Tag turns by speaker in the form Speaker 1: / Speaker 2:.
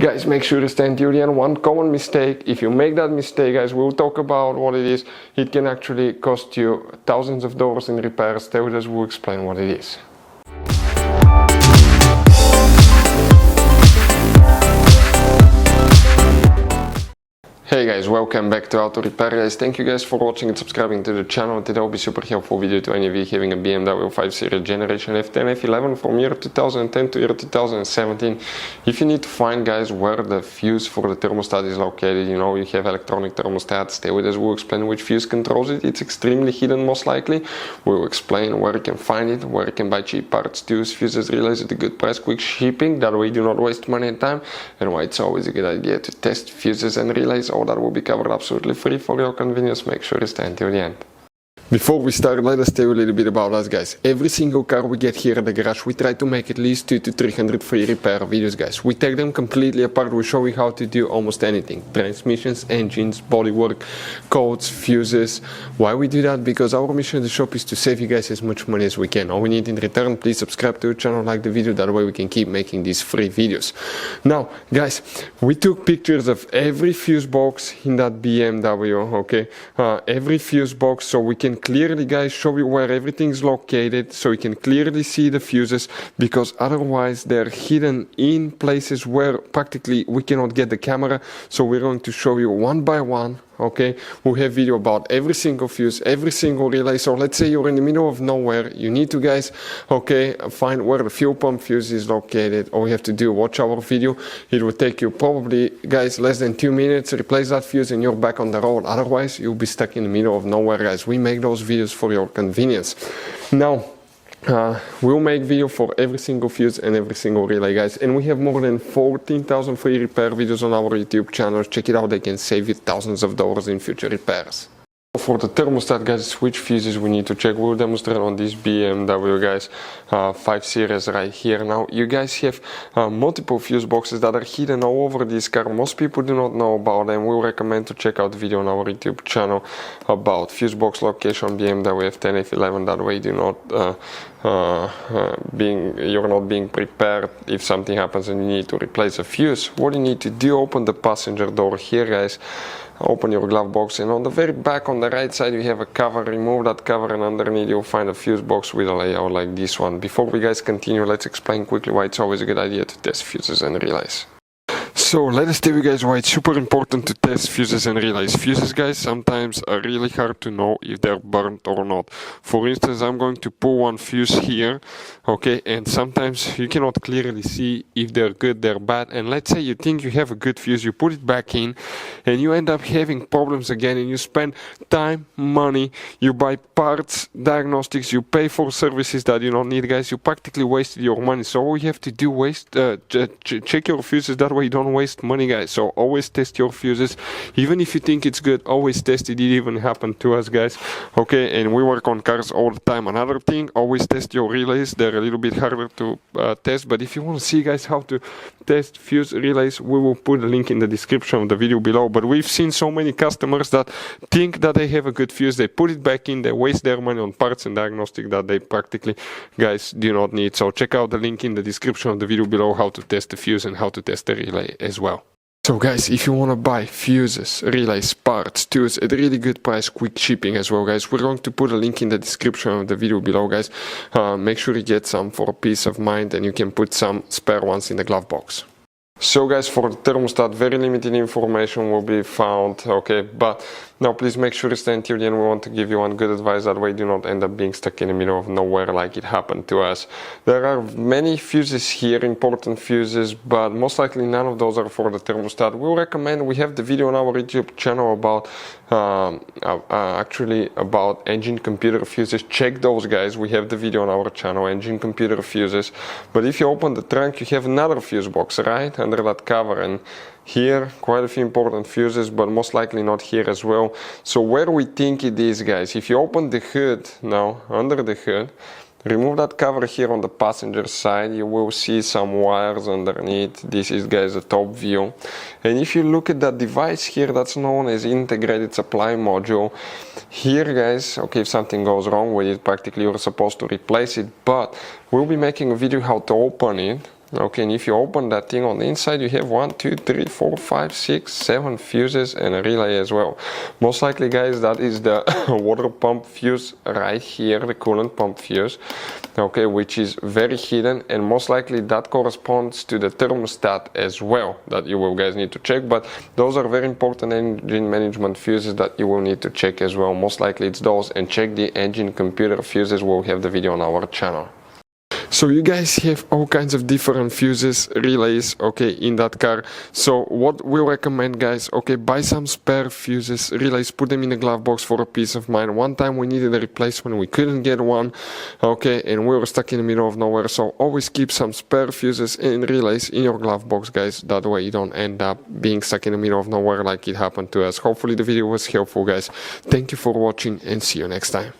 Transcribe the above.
Speaker 1: Guys, make sure to stay until the end. One common mistake, if you make that mistake, guys, we'll talk about what it is. It can actually cost you thousands of dollars in repairs. Stay with us, we'll explain what it is. Hey guys, welcome back to Auto Repair guys. Thank you guys for watching and subscribing to the channel. Today will be super helpful video to any of you having a BMW 5 Series generation F10 F11 from year 2010 to year 2017. If you need to find, guys, where the fuse for the thermostat is located, you know, you have electronic thermostat, stay with us, we'll explain which fuse controls it. It's extremely hidden most likely. We'll explain where you can find it, where you can buy cheap parts, tools, fuses, relays at a good price, quick shipping, that way you do not waste money and time, and why it's always a good idea to test fuses and relays. All that will be covered absolutely free for your convenience. Make sure you stay until the end. Before we start, let us tell you a little bit about us, guys. Every single car we get here at the garage, we try to make at least 200 to 300 free repair videos, guys. We take them completely apart. We show you how to do almost anything. Transmissions, engines, bodywork, codes, fuses. Why we do that? Because our mission in the shop is to save you guys as much money as we can. All we need in return, please subscribe to the channel, like the video, that way we can keep making these free videos. Now, guys, we took pictures of every fuse box in that BMW, okay? Every fuse box, so we can clearly, guys, show you where everything is located, so you can clearly see the fuses, because otherwise they're hidden in places where practically we cannot get the camera. So we're going to show you one by one. Okay, we have video about every single fuse, every single relay. So let's say you're in the middle of nowhere, you need to, guys, okay, find where the fuel pump fuse is located. All you have to do, watch our video. It will take you probably, guys, less than 2 minutes, replace that fuse and you're back on the road. Otherwise you'll be stuck in the middle of nowhere, guys. We make those videos for your convenience. Now, we'll make video for every single fuse and every single relay, guys, and we have more than 14,000 free repair videos on our YouTube channel. Check it out, they can save you thousands of dollars in future repairs. For the thermostat, guys, which fuses we need to check, we'll demonstrate on this BMW, guys, 5 Series right here. Now, you guys have multiple fuse boxes that are hidden all over this car. Most people do not know about them. We recommend to check out the video on our YouTube channel about fuse box location BMW F10 F11. That way you're not being prepared if something happens and you need to replace a fuse. What you need to do, open the passenger door here, guys. Open your glove box, and on the very back on the right side you have a cover. Remove that cover and underneath you'll find a fuse box with a layout like this one. Before we guys continue, let's explain quickly why it's always a good idea to test fuses and relays. So let us tell you guys why it's super important to test fuses and relays. Fuses, guys, sometimes are really hard to know if they're burnt or not. For instance, I'm going to pull one fuse here, okay, and sometimes you cannot clearly see if they're good, they're bad. And let's say you think you have a good fuse, you put it back in and you end up having problems again, and you spend time, money, you buy parts, diagnostics, you pay for services that you don't need, guys. You practically wasted your money. So all you have to do, check your fuses, that way you don't waste money, guys. So always test your fuses, even if you think it's good. Always test it. It even happened to us, guys, okay, and we work on cars all the time. Another thing, always test your relays. They're a little bit harder to test, but if you want to see, guys, how to test fuse relays, we will put a link in the description of the video below. But we've seen so many customers that think that they have a good fuse, they put it back in, they waste their money on parts and diagnostic that they practically, guys, do not need. So check out the link in the description of the video below, how to test the fuse and how to test the relay as well. So guys, if you want to buy fuses, relays, parts, tools at a really good price, quick shipping as well, guys, we're going to put a link in the description of the video below, guys. Make sure you get some for peace of mind, and you can put some spare ones in the glove box. So guys, for the thermostat, very limited information will be found, okay, but now please make sure you stay until the end. We want to give you one good advice, that way you do not end up being stuck in the middle of nowhere like it happened to us. There are many fuses here, important fuses, but most likely none of those are for the thermostat. We'll recommend, we have the video on our YouTube channel about actually about engine computer fuses. Check those, guys. We have the video on our channel, engine computer fuses. But if you open the trunk, you have another fuse box right under that cover, and here quite a few important fuses, but most likely not here as well. So where we think it is, guys, if you open the hood now, under the hood, remove that cover here on the passenger side, you will see some wires underneath. This is, guys, a top view. And if you look at that device here, that's known as integrated supply module. Here, guys, okay, if something goes wrong with it, practically you're supposed to replace it, but we'll be making a video how to open it. Okay, and if you open that thing on the inside, you have 1, 2, 3, 4, 5, 6, 7 fuses and a relay as well. Most likely, guys, that is the water pump fuse right here, the coolant pump fuse, okay, which is very hidden, and most likely that corresponds to the thermostat as well that you will guys need to check. But those are very important engine management fuses that you will need to check as well. Most likely it's those, and check the engine computer fuses. We'll have the video on our channel. So you guys have all kinds of different fuses, relays, okay, in that car. So what we recommend, guys, okay, buy some spare fuses, relays, put them in the glove box for a peace of mind. One time we needed a replacement, we couldn't get one, okay, and we were stuck in the middle of nowhere. So always keep some spare fuses and relays in your glove box, guys. That way you don't end up being stuck in the middle of nowhere like it happened to us. Hopefully the video was helpful, guys. Thank you for watching and see you next time.